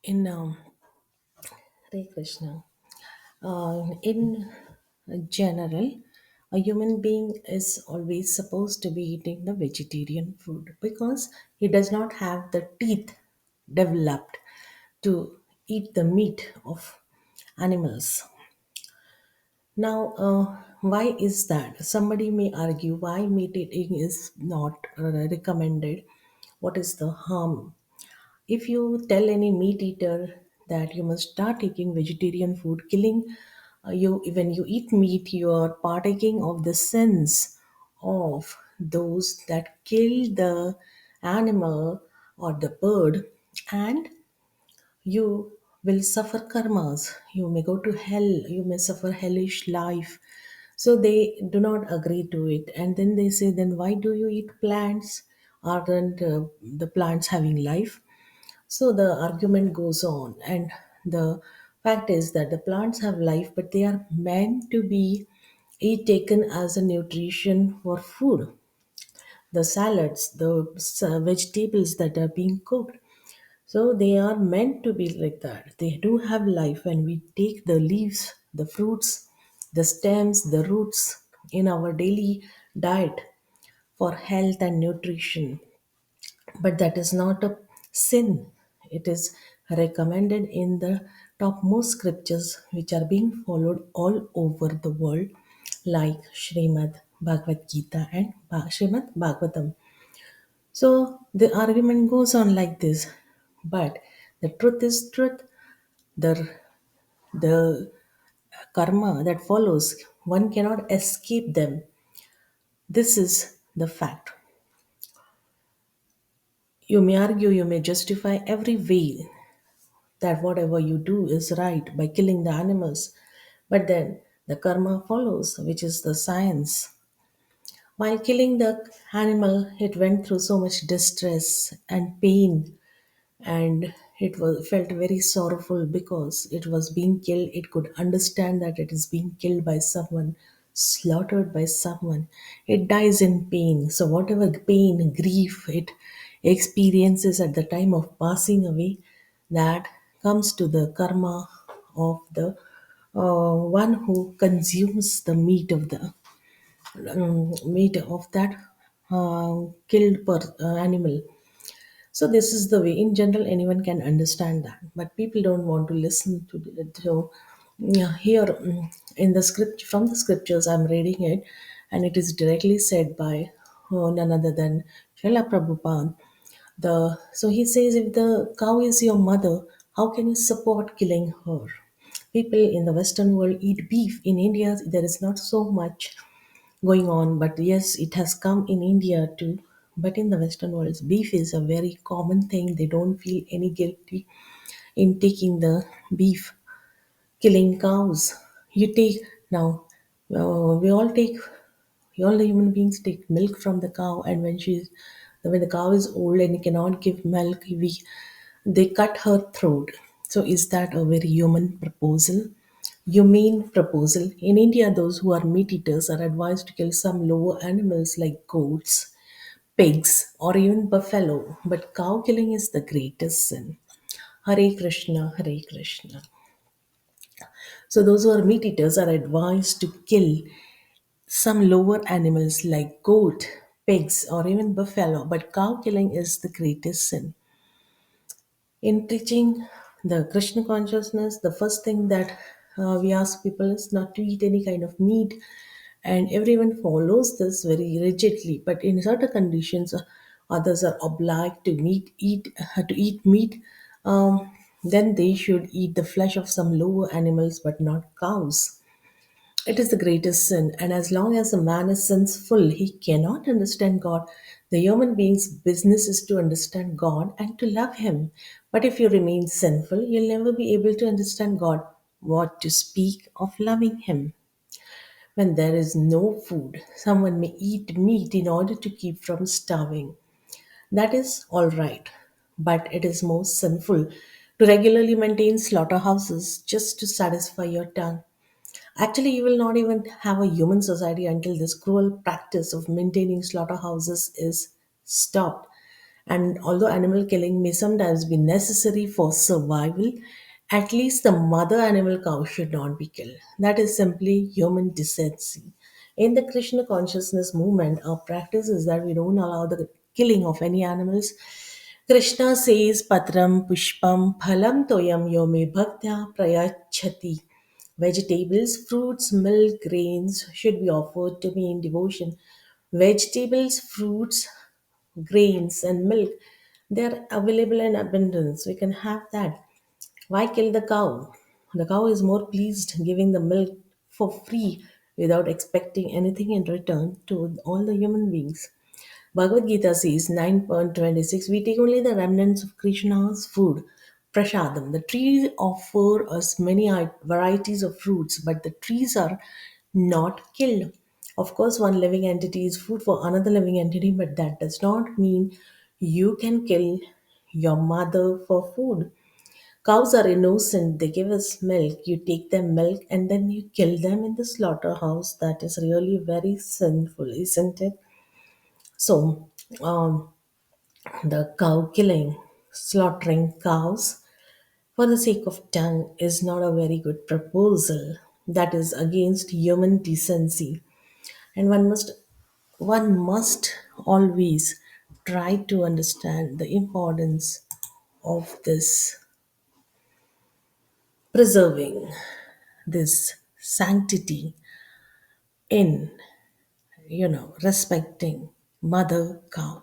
In Hare Krishna, in general, a human being is always supposed to be eating the vegetarian food because he does not have the teeth developed to eat the meat of animals. Now, why is that? Somebody may argue why meat eating is not recommended. What is the harm? If you tell any meat eater that you must start taking vegetarian food, killing you when you eat meat, you are partaking of the sins of those that kill the animal or the bird, and you will suffer karmas. You may go to hell. You may suffer hellish life. So they do not agree to it, and then they say, then why do you eat plants? Aren't the plants having life? So the argument goes on, and the fact is that the plants have life, but they are meant to be taken as a nutrition for food. The salads, the vegetables that are being cooked, so they are meant to be like that. They do have life, and we take the leaves, the fruits, the stems, the roots in our daily diet for health and nutrition. But that is not a sin. It is recommended in the topmost scriptures which are being followed all over the world, like Srimad Bhagavad Gita and Srimad Bhagavatam. So the argument goes on like this, but the truth is truth. The the karma that follows, one cannot escape them. This is the fact. You may argue, you may justify every way that whatever you do is right by killing the animals. But then the karma follows, which is the science. While killing the animal, it went through so much distress and pain, and it was felt very sorrowful because it was being killed. It could understand that it is being killed by someone, slaughtered by someone. It dies in pain. So whatever pain, grief it experiences at the time of passing away, that comes to the karma of the one who consumes the meat of that killed animal. So this is the way. In general, anyone can understand that, but people don't want to listen to it. So yeah, here in the script from the scriptures, I'm reading it, and it is directly said by none other than Srila Prabhupada. So he says, if the cow is your mother, how can you support killing her? People in the Western world eat beef. In India, there is not so much going on, but yes, it has come in India too. But in the Western world, beef is a very common thing. They don't feel any guilty in taking the beef, killing cows. You take now, we all take, all the human beings take milk from the cow, and when the cow is old and cannot give milk, they cut her throat. So is that a very human proposal? Humane proposal. In India, those who are meat eaters are advised to kill some lower animals like goats, pigs, or even buffalo. But cow killing is the greatest sin. Hare Krishna, Hare Krishna. So those who are meat eaters are advised to kill some lower animals like goat, pigs, or even buffalo. But cow killing is the greatest sin. In teaching the Krishna consciousness, the first thing that we ask people is not to eat any kind of meat, and everyone follows this very rigidly. But in certain conditions, others are obliged to eat meat. Then they should eat the flesh of some lower animals, but not cows. It is the greatest sin, and as long as a man is sinful, he cannot understand God. The human being's business is to understand God and to love Him. But if you remain sinful, you'll never be able to understand God. What to speak of loving Him? When there is no food, someone may eat meat in order to keep from starving. That is all right, but it is most sinful to regularly maintain slaughterhouses just to satisfy your tongue. Actually, you will not even have a human society until this cruel practice of maintaining slaughterhouses is stopped. And although animal killing may sometimes be necessary for survival, at least the mother animal cow should not be killed. That is simply human decency. In the Krishna consciousness movement, our practice is that we don't allow the killing of any animals. Krishna says, Patram Pushpam Phalam Toyam Yome Bhaktya Prayachati. Vegetables, fruits, milk, grains should be offered to me in devotion. Vegetables, fruits, grains, and milk, they're available in abundance. We can have that. Why kill the cow? The cow is more pleased giving the milk for free without expecting anything in return to all the human beings. Bhagavad Gita says 9.26, we take only the remnants of Krishna's food, prasadam. The trees offer us many varieties of fruits, but the trees are not killed. Of course, one living entity is food for another living entity, but that does not mean you can kill your mother for food. Cows are innocent, they give us milk. You take their milk and then you kill them in the slaughterhouse. That is really very sinful, isn't it? So, the cow killing, slaughtering cows for the sake of tongue is not a very good proposal. That is against human decency. And one must always try to understand the importance of this preserving this sanctity in respecting mother cow.